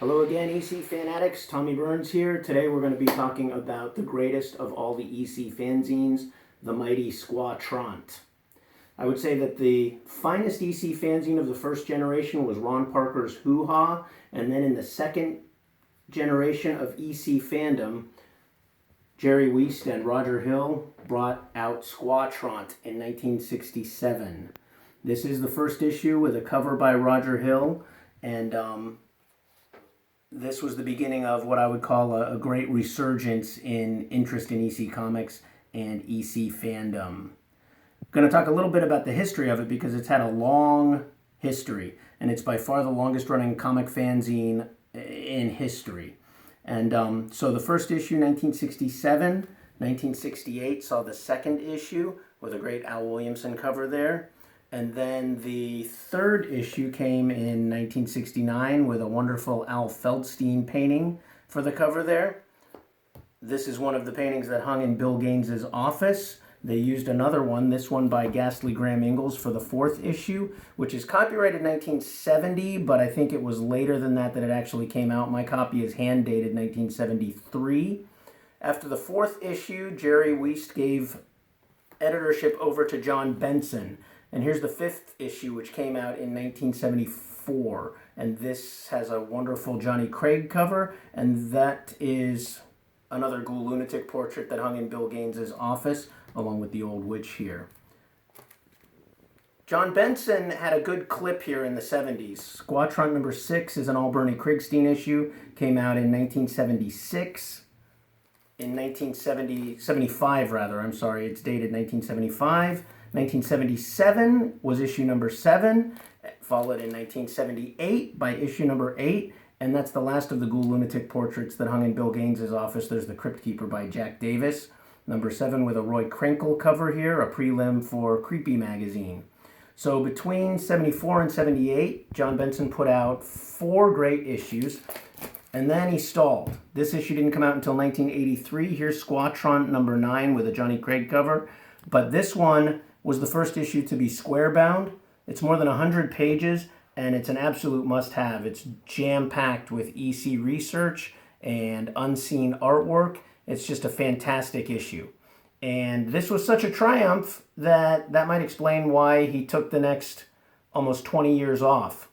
Hello again, EC Fan Addicts. Tommy Burns here. Today we're going to be talking about the greatest of all the EC fanzines, the mighty SQUA TRONT. I would say that the finest EC fanzine of the first generation was Ron Parker's Hoo Ha, and then in the second generation of EC fandom, Jerry Weist and Roger Hill brought out SQUA TRONT in 1967. This is the first issue with a cover by Roger Hill, and this was the beginning of what I would call a great resurgence in interest in EC Comics and EC fandom. I'm going to talk a little bit about the history of it because it's had a long history, and it's by far the longest running comic fanzine in history. And so the first issue, 1967, 1968, saw the second issue with a great Al Williamson cover there. And then the third issue came in 1969 with a wonderful Al Feldstein painting for the cover there. This is one of the paintings that hung in Bill Gaines's office. They used another one, this one by Ghastly Graham Ingalls, for the fourth issue, which is copyrighted 1970, but I think it was later than that it actually came out. My copy is hand dated 1973. After the fourth issue, Jerry Weist gave editorship over to John Benson. And here's the fifth issue, which came out in 1974. And this has a wonderful Johnny Craig cover, and that is another Ghoul Lunatic portrait that hung in Bill Gaines's office, along with the old witch here. John Benson had a good clip here in the 70s. SQUA TRONT number 6 is an all Bernie Krigstein issue, came out in 1976. In 1975, rather, I'm sorry, it's dated 1975. 1977 was issue number 7, followed in 1978 by issue number 8, and that's the last of the Ghoul Lunatic portraits that hung in Bill Gaines's office. There's the Crypt Keeper by Jack Davis, number 7 with a Roy Krinkle cover here, a prelim for Creepy magazine. So between 74 and 78, John Benson put out 4 great issues, and then he stalled. This issue didn't come out until 1983. Here's SQUA TRONT number 9 with a Johnny Craig cover, but this one was the first issue to be square bound. It's more than 100 pages, and it's an absolute must-have. It's jam-packed with EC research and unseen artwork. It's just a fantastic issue. And this was such a triumph that might explain why he took the next almost 20 years off.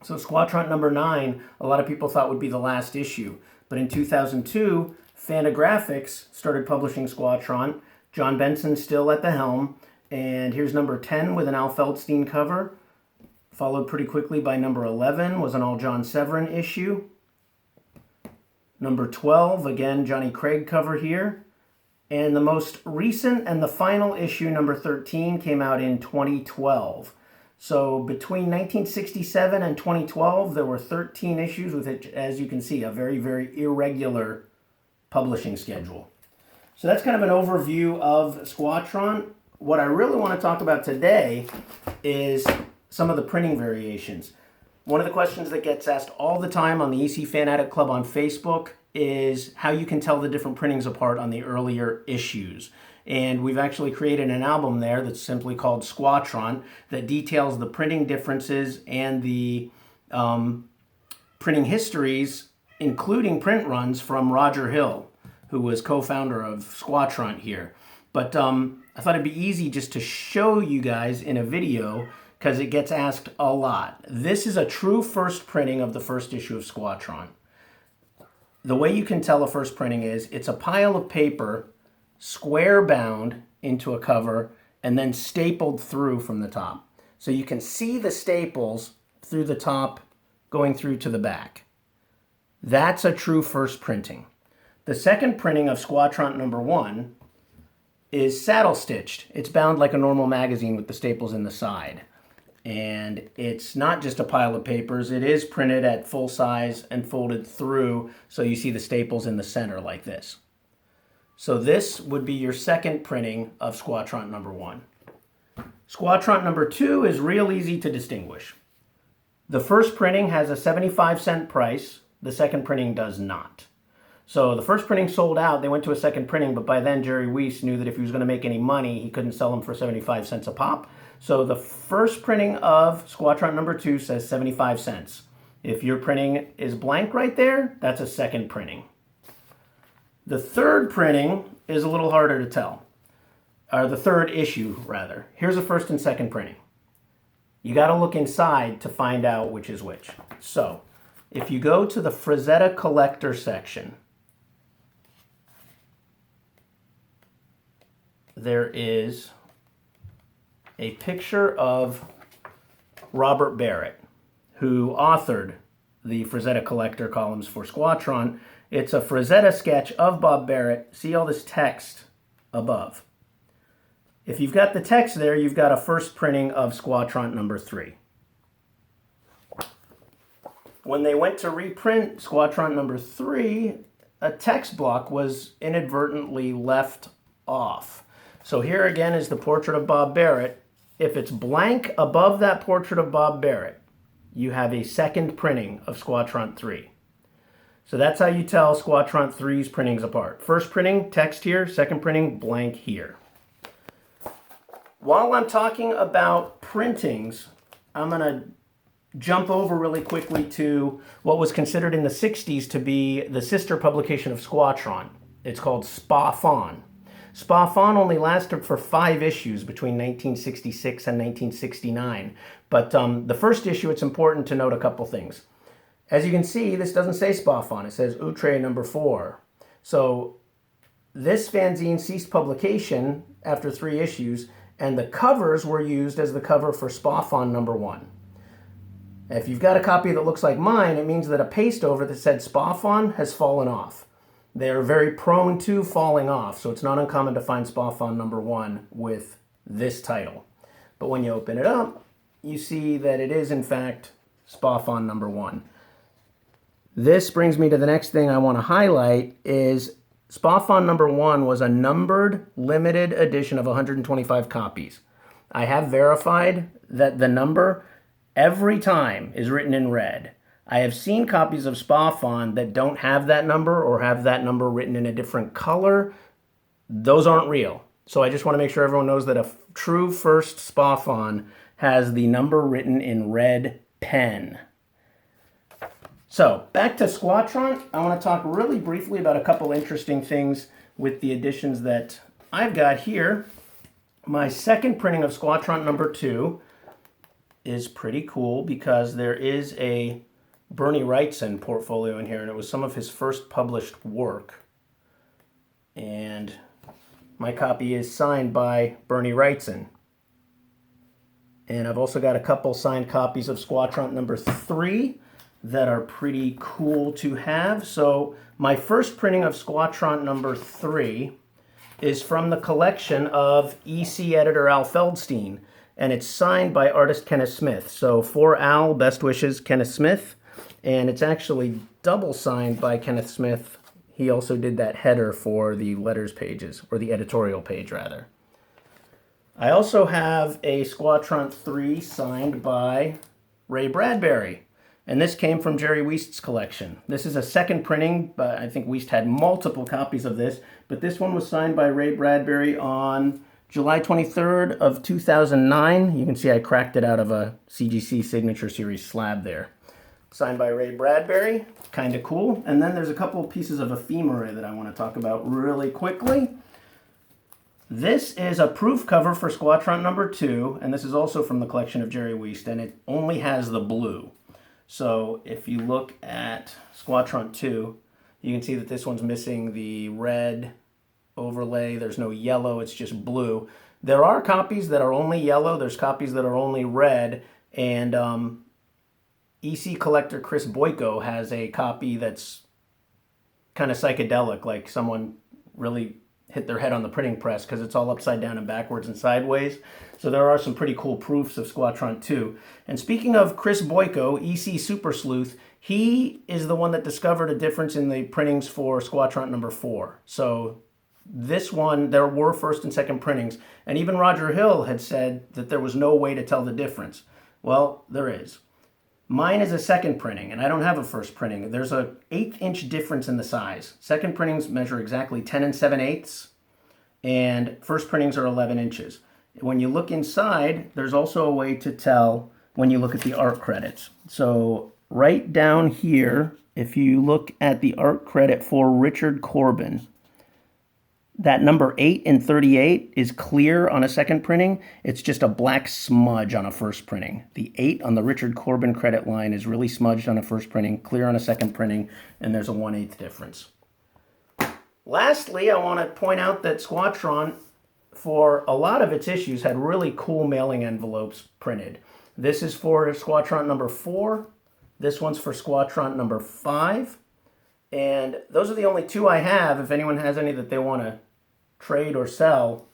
So SQUA TRONT number 9, a lot of people thought would be the last issue. But in 2002, Fantagraphics started publishing SQUA TRONT. John Benson still at the helm. And here's number 10 with an Al Feldstein cover, followed pretty quickly by number 11 was an all John Severin issue. Number 12, again, Johnny Craig cover here. And the most recent and the final issue, number 13, came out in 2012. So between 1967 and 2012, there were 13 issues with, it, as you can see, a very, very irregular publishing schedule. So that's kind of an overview of SQUA TRONT. What I really want to talk about today is some of the printing variations. One of the questions that gets asked all the time on the EC Fan-Addict Club on Facebook is how you can tell the different printings apart on the earlier issues. And we've actually created an album there that's simply called SQUA TRONT that details the printing differences and the printing histories, including print runs from Roger Hill, who was co-founder of SQUA TRONT here. But I thought it'd be easy just to show you guys in a video because it gets asked a lot. This is a true first printing of the first issue of SQUA TRONT. The way you can tell a first printing is it's a pile of paper square bound into a cover and then stapled through from the top. So you can see the staples through the top going through to the back. That's a true first printing. The second printing of SQUA TRONT number 1 is saddle stitched. It's bound like a normal magazine with the staples in the side. And it's not just a pile of papers, it is printed at full size and folded through so you see the staples in the center like this. So this would be your second printing of SQUA TRONT number 1. SQUA TRONT number 2 is real easy to distinguish. The first printing has a 75-cent price, the second printing does not. So the first printing sold out, they went to a second printing, but by then Jerry Weist knew that if he was going to make any money, he couldn't sell them for 75 cents a pop. So the first printing of SQUA TRONT number 2 says 75 cents. If your printing is blank right there, that's a second printing. The third printing is a little harder to tell, or the third issue rather. Here's a first and second printing. You got to look inside to find out which is which. So if you go to the Frazetta collector section, there is a picture of Robert Barrett, who authored the Frazetta collector columns for SQUA TRONT. It's a Frazetta sketch of Bob Barrett. See all this text above. If you've got the text there, you've got a first printing of SQUA TRONT number 3. When they went to reprint SQUA TRONT number 3, a text block was inadvertently left off. So here again is the portrait of Bob Barrett. If it's blank above that portrait of Bob Barrett, you have a second printing of SQUA TRONT 3. So that's how you tell SQUA TRONT 3's printings apart. First printing, text here. Second printing, blank here. While I'm talking about printings, I'm going to jump over really quickly to what was considered in the 60s to be the sister publication of SQUA TRONT. It's called SPA-FON. SPA-FON only lasted for 5 issues between 1966 and 1969. But the first issue, it's important to note a couple things. As you can see, this doesn't say SPA-FON. It says Outre number 4. So this fanzine ceased publication after 3 issues, and the covers were used as the cover for SPA-FON number 1. If you've got a copy that looks like mine, it means that a paste over that said SPA-FON has fallen off. They are very prone to falling off, so it's not uncommon to find SPA-FON number 1 with this title. But when you open it up, you see that it is in fact SPA-FON number 1. This brings me to the next thing I want to highlight is SPA-FON number 1 was a numbered limited edition of 125 copies. I have verified that the number every time is written in red. I have seen copies of SPA-FON that don't have that number or have that number written in a different color. Those aren't real. So I just want to make sure everyone knows that a true first SPA-FON has the number written in red pen. So back to SQUA TRONT, I want to talk really briefly about a couple interesting things with the editions that I've got here. My second printing of SQUA TRONT number 2 is pretty cool because there is a Bernie Wrightson portfolio in here, and it was some of his first published work. And my copy is signed by Bernie Wrightson. And I've also got a couple signed copies of SQUA TRONT number 3 that are pretty cool to have. So my first printing of SQUA TRONT number 3 is from the collection of EC editor Al Feldstein, and it's signed by artist Kenneth Smith. So for Al, best wishes, Kenneth Smith. And it's actually double signed by Kenneth Smith. He also did that header for the letters pages, or the editorial page rather. I also have a SQUA TRONT 3 signed by Ray Bradbury. And this came from Jerry Weist's collection. This is a second printing, but I think Weist had multiple copies of this. But this one was signed by Ray Bradbury on July 23rd of 2009. You can see I cracked it out of a CGC Signature Series slab there. Signed by Ray Bradbury, kind of cool. And then there's a couple pieces of ephemera that I want to talk about really quickly. This is a proof cover for SQUA TRONT number 2, and this is also from the collection of Jerry Weist, and it only has the blue. So if you look at SQUA TRONT 2, you can see that this one's missing the red overlay. There's no yellow, it's just blue. There are copies that are only yellow, there's copies that are only red, and EC collector Chris Boyko has a copy that's kind of psychedelic, like someone really hit their head on the printing press because it's all upside down and backwards and sideways. So there are some pretty cool proofs of SQUA TRONT 2. And speaking of Chris Boyko, EC Super Sleuth, he is the one that discovered a difference in the printings for SQUA TRONT number 4. So this one, there were first and second printings, and even Roger Hill had said that there was no way to tell the difference. Well, there is. Mine is a second printing, and I don't have a first printing. There's an 1/8-inch difference in the size. Second printings measure exactly 10 7/8, and first printings are 11 inches. When you look inside, there's also a way to tell when you look at the art credits. So right down here, if you look at the art credit for Richard Corbin, that number 8 in 38 is clear on a second printing. It's just a black smudge on a first printing. The 8 on the Richard Corbin credit line is really smudged on a first printing, clear on a second printing, and there's a 1/8 difference. Lastly, I want to point out that SQUA TRONT, for a lot of its issues, had really cool mailing envelopes printed. This is for SQUA TRONT number 4. This one's for SQUA TRONT number 5. And those are the only 2 I have. If anyone has any that they want to trade or sell,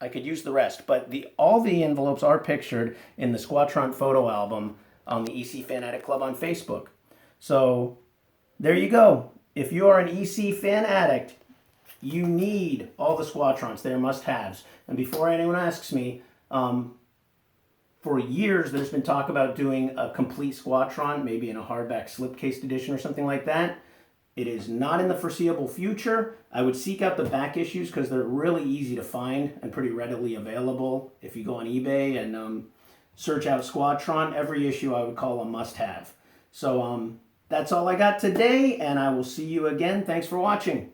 I could use the rest. But all the envelopes are pictured in the SQUA TRONT photo album on the EC Fan-Addict Club on Facebook. So there you go. If you are an EC Fan-Addict, you need all the SQUA TRONTs. They're must-haves. And before anyone asks me, for years there's been talk about doing a complete SQUA TRONT, maybe in a hardback slipcased edition or something like that. It is not in the foreseeable future. I would seek out the back issues because they're really easy to find and pretty readily available. If you go on eBay and search out SQUA TRONT, every issue I would call a must-have. So that's all I got today, and I will see you again. Thanks for watching.